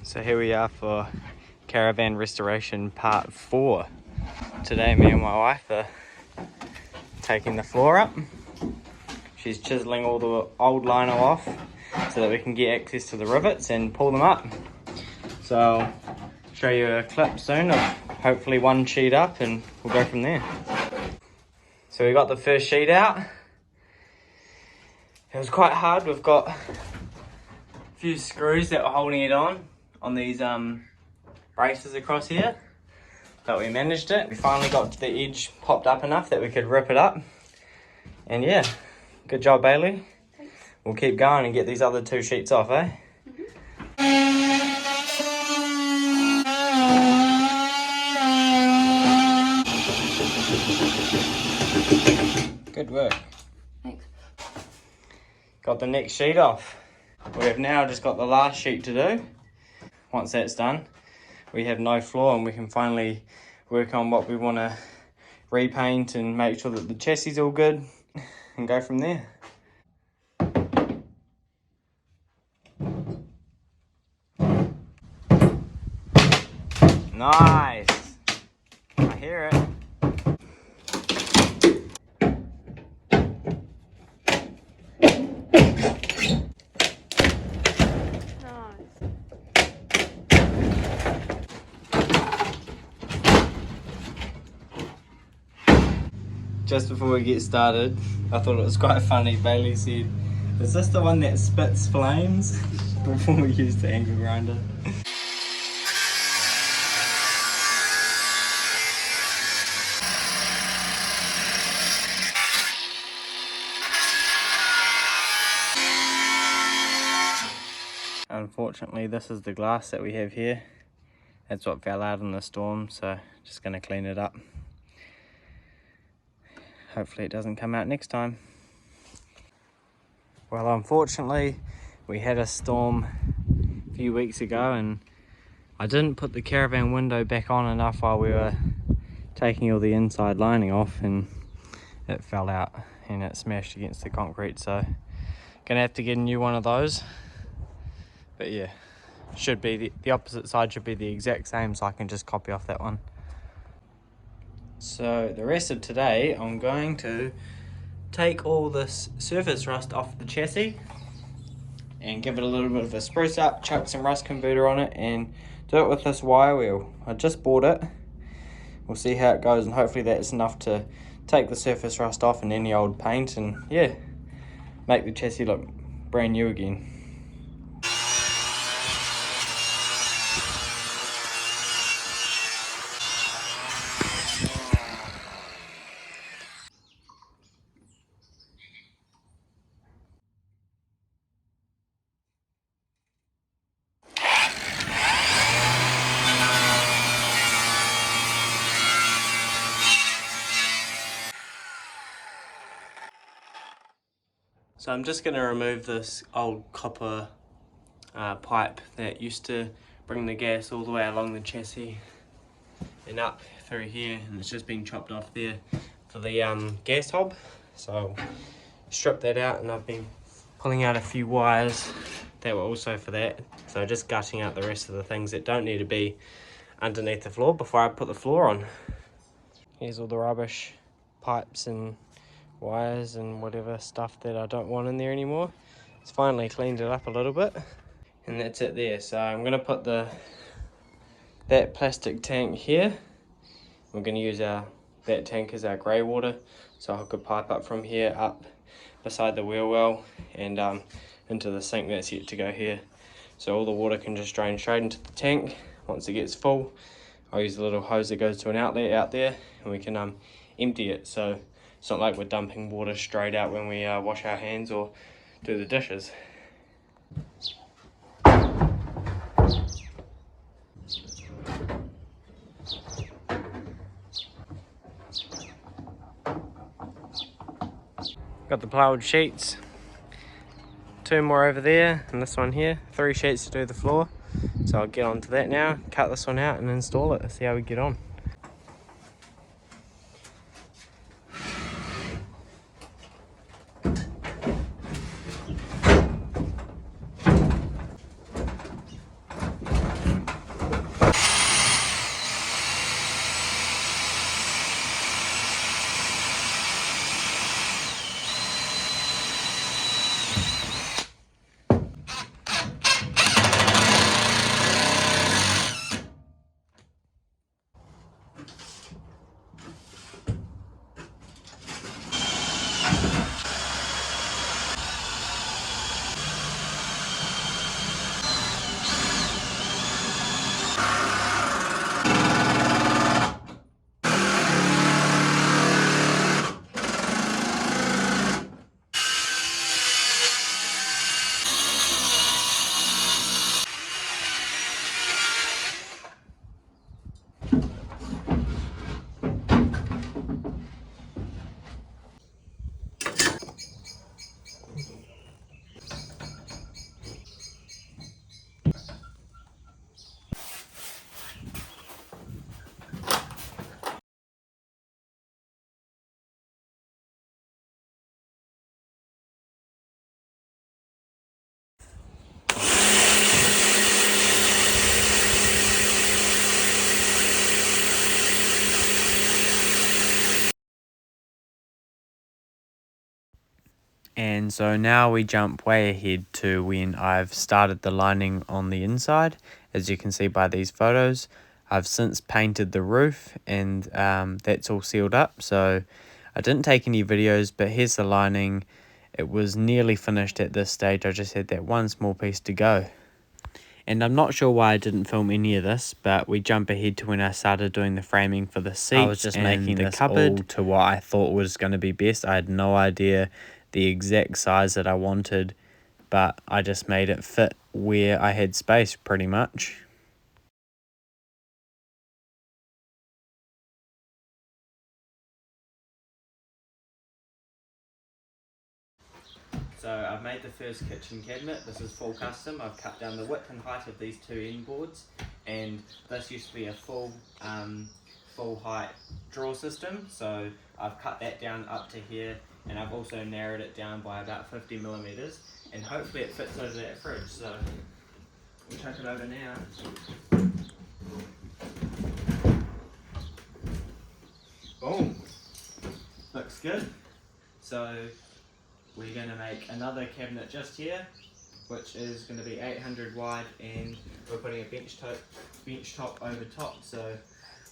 So here we are for Caravan Restoration Part 4. Today me and my wife are taking the floor up. She's chiseling all the old lino off so that we can get access to the rivets and pull them up. So I'll show you a clip soon of hopefully one sheet up and we'll go from there. So we got the first sheet out. It was quite hard. We've got a few screws that were holding it on these braces across here, but we managed it. We finally got the edge popped up enough that we could rip it up. And yeah, good job, Bailey. Thanks. We'll keep going and get these other two sheets off, eh? Good work. Thanks. Got the next sheet off. We have now just got the last sheet to do. Once that's done, we have no floor and we can finally work on what we want to repaint and make sure that the chassis is all good and go from there. Nice! I hear it. Just before we get started, I thought it was quite funny. Bailey said, "Is this the one that spits flames?" Before we use the angle grinder. Unfortunately, this is the glass that we have here. That's what fell out in the storm, so just gonna clean it up. Hopefully it doesn't come out next time. Well, unfortunately, we had a storm a few weeks ago and I didn't put the caravan window back on enough while we were taking all the inside lining off, and it fell out and it smashed against the concrete, so gonna have to get a new one of those. But yeah, should be the opposite side should be the exact same, so I can just copy off that one. So the rest of today, I'm going to take all this surface rust off the chassis and give it a little bit of a spruce up, chuck some rust converter on it and do it with this wire wheel. I just bought it. We'll see how it goes and hopefully that's enough to take the surface rust off and any old paint and yeah, make the chassis look brand new again. So I'm just going to remove this old copper pipe that used to bring the gas all the way along the chassis and up through here, and it's just been chopped off there for the gas hob. So I'll strip that out, and I've been pulling out a few wires that were also for that. So just gutting out the rest of the things that don't need to be underneath the floor before I put the floor on. Here's all the rubbish pipes and wires and whatever stuff that I don't want in there anymore. It's finally cleaned it up a little bit, and that's it there. So I'm going to put that plastic tank here. We're going to use that tank as our grey water, so I hook a pipe up from here up beside the wheel well and into the sink that's yet to go here, so all the water can just drain straight into the tank. Once it gets full, I'll use the little hose that goes to an outlet out there and we can empty it, so it's not like we're dumping water straight out when we wash our hands or do the dishes. Got the plywood sheets, 2 more over there and this one here, 3 sheets to do the floor. So I'll get onto that now, cut this one out and install it, see how we get on. And so now we jump way ahead to when I've started the lining on the inside. As you can see by these photos, I've since painted the roof, and that's all sealed up. So I didn't take any videos, but here's the lining. It was nearly finished at this stage. I just had that one small piece to go. And I'm not sure why I didn't film any of this, but we jump ahead to when I started doing the framing for the seats. I was just making the cupboard all to what I thought was going to be best. I had no idea the exact size that I wanted, but I just made it fit where I had space pretty much. So I've made the first kitchen cabinet. This is full custom. I've cut down the width and height of these two end boards, and this used to be a full height drawer system. So I've cut that down up to here, and I've also narrowed it down by about 50 millimeters, and hopefully it fits over that fridge. So we'll chuck it over now. Boom. Looks good. So we're going to make another cabinet just here, which is going to be 800 wide, and we're putting a bench top over top. So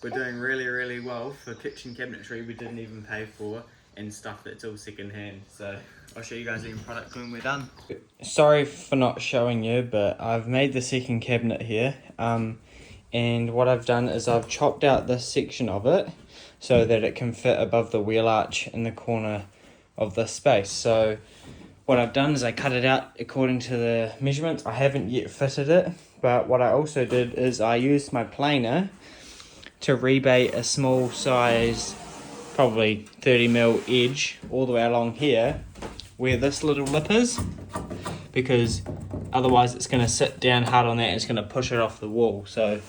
we're doing really well for kitchen cabinetry we didn't even pay for, and stuff that's all second hand. So I'll show you guys the end product when we're done. Sorry for not showing you, but I've made the second cabinet here, and what I've done is I've chopped out this section of it so that it can fit above the wheel arch in the corner of this space. So what I've done is I cut it out according to the measurements. I haven't yet fitted it, but what I also did is I used my planer to rebate a small size, probably 30mm edge all the way along here where this little lip is, because otherwise it's going to sit down hard on that and it's going to push it off the wall. So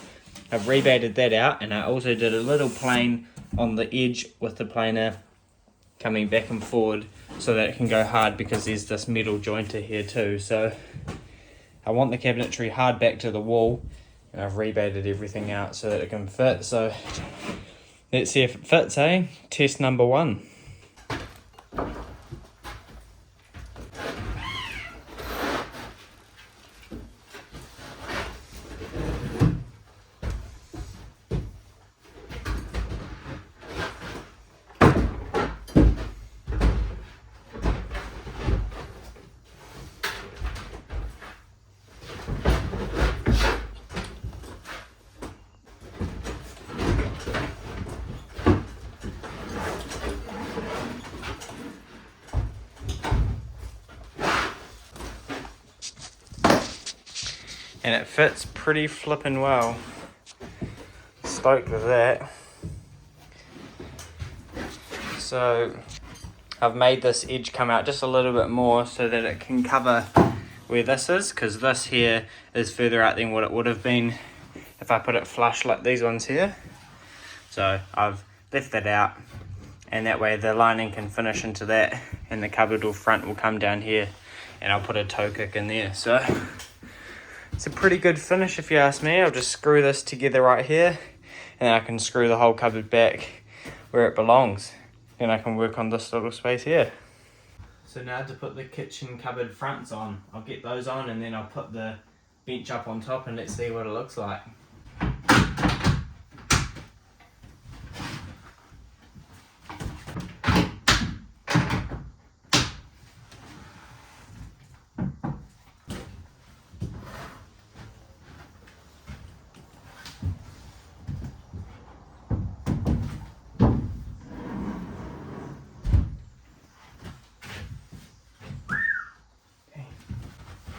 I've rebated that out, and I also did a little plane on the edge with the planer coming back and forward so that it can go hard, because there's this metal jointer here too. So I want the cabinetry hard back to the wall, and I've rebaited everything out so that it can fit. So let's see if it fits, eh? Test number 1. And it fits pretty flippin' well. Stoked with that. So I've made this edge come out just a little bit more so that it can cover where this is, because this here is further out than what it would have been if I put it flush like these ones here. So I've left that out, and that way the lining can finish into that, and the cupboard or front will come down here, and I'll put a toe kick in there. So it's a pretty good finish if you ask me. I'll just screw this together right here, and then I can screw the whole cupboard back where it belongs. Then I can work on this little space here. So now to put the kitchen cupboard fronts on. I'll get those on, and then I'll put the bench up on top, and let's see what it looks like.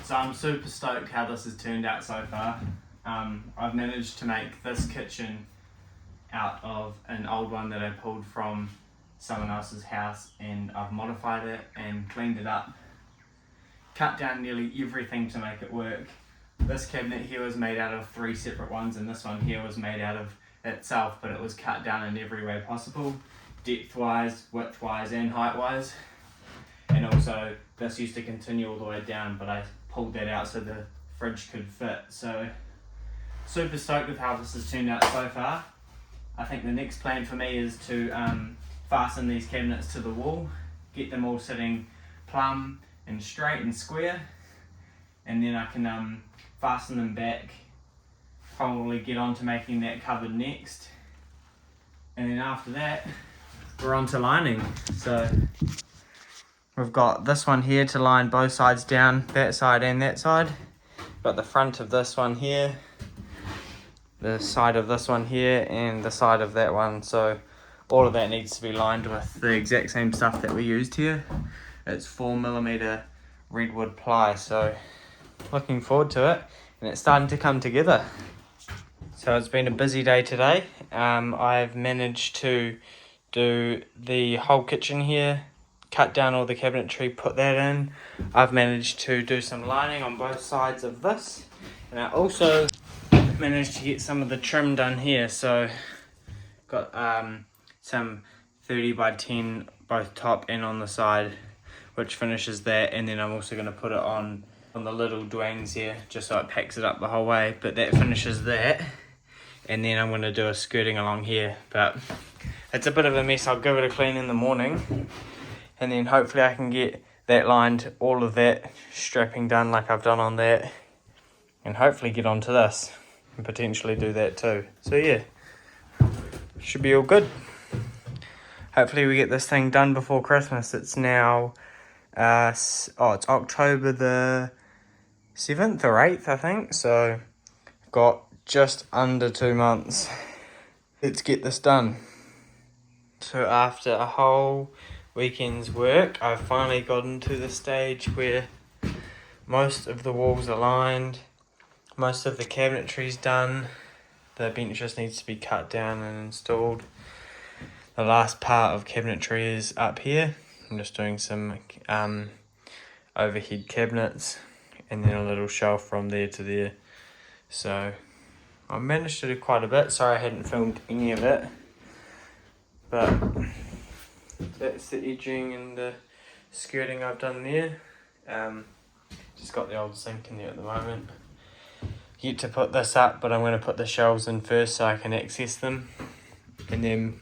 So I'm super stoked how this has turned out so far. I've managed to make this kitchen out of an old one that I pulled from someone else's house, and I've modified it and cleaned it up, cut down nearly everything to make it work. This cabinet here was made out of 3 separate ones, and this one here was made out of itself, but it was cut down in every way possible, depth wise, width wise and height wise. And also this used to continue all the way down, but I pulled that out so the fridge could fit. So super stoked with how this has turned out so far. I think the next plan for me is to fasten these cabinets to the wall, get them all sitting plumb and straight and square, and then I can fasten them back, probably get on to making that cupboard next, and then after that we're on to lining. So we've got this one here to line both sides down, that side and that side. Got the front of this one here, the side of this one here, and the side of that one. So all of that needs to be lined with the exact same stuff that we used here. It's 4mm redwood ply, so looking forward to it, and it's starting to come together. So it's been a busy day today. I've managed to do the whole kitchen here, cut down all the cabinetry, put that in. I've managed to do some lining on both sides of this, and I also managed to get some of the trim done here. So got some 30 by 10 both top and on the side, which finishes that, and then I'm also going to put it on the little dwangs here just so it packs it up the whole way, but that finishes that. And then I'm going to do a skirting along here, but it's a bit of a mess. I'll give it a clean in the morning, and then hopefully I can get that lined, all of that strapping done like I've done on that, and hopefully get onto this and potentially do that too. So yeah, should be all good. Hopefully we get this thing done before Christmas. It's now it's October the 7th or 8th, I think, so got just under 2 months. Let's get this done. So after a whole weekend's work, I've finally gotten to the stage where most of the walls are lined, most of the cabinetry's done, the bench just needs to be cut down and installed. The last part of cabinetry is up here. I'm just doing some overhead cabinets, and then a little shelf from there to there. So I managed to do quite a bit. Sorry I hadn't filmed any of it, but that's the edging and the skirting I've done there. Just got the old sink in there at the moment. Yet to put this up, but I'm going to put the shelves in first so I can access them, and then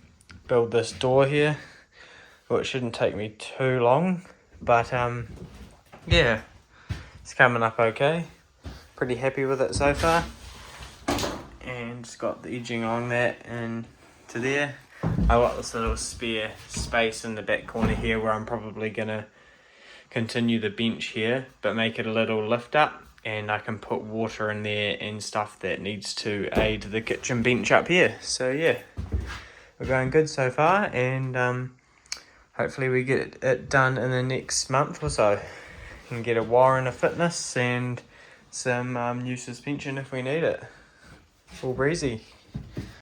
build this door here, which shouldn't take me too long, but yeah, it's coming up okay. Pretty happy with it so far, and just got the edging on that and to there. I got this little spare space in the back corner here where I'm probably gonna continue the bench here, but make it a little lift up, and I can put water in there and stuff that needs to aid the kitchen bench up here. So yeah, we're going good so far, and hopefully we get it done in the next month or so and get a wire and a fitness and some new suspension if we need it. All breezy.